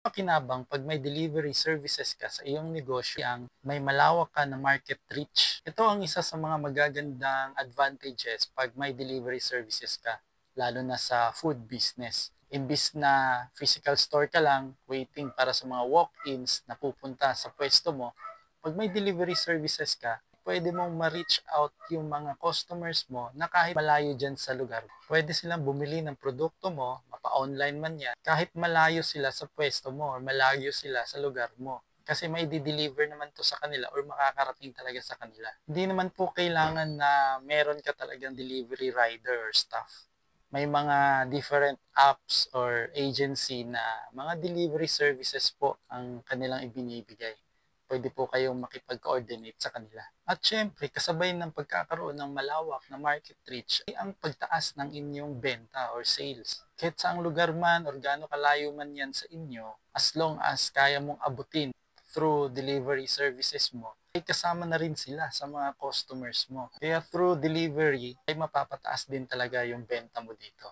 Pakinabang 'pag may delivery services ka sa iyong negosyo ang may malawak ka na market reach. Ito ang isa sa mga magagandang advantages 'pag may delivery services ka, lalo na sa food business. Imbis na physical store ka lang, waiting para sa mga walk-ins na pupunta sa pwesto mo, 'pag may delivery services ka, pwede mong ma-reach out yung mga customers mo na kahit malayo dyan sa lugar. Pwede silang bumili ng produkto mo, mapa-online man yan, kahit malayo sila sa pwesto mo or malayo sila sa lugar mo. Kasi may di-deliver naman to sa kanila or makakarating talaga sa kanila. Hindi naman po kailangan na meron ka talagang delivery rider or staff. May mga different apps or agency na mga delivery services po ang kanilang ibinibigay. Pwede po kayong makipag-coordinate sa kanila. At syempre, kasabay ng pagkakaroon ng malawak na market reach ay ang pagtaas ng inyong benta or sales. Kahit saang lugar man or gaano kalayo man yan sa inyo, as long as kaya mong abutin through delivery services mo, ay kasama na rin sila sa mga customers mo. Kaya through delivery ay mapapataas din talaga yung benta mo dito.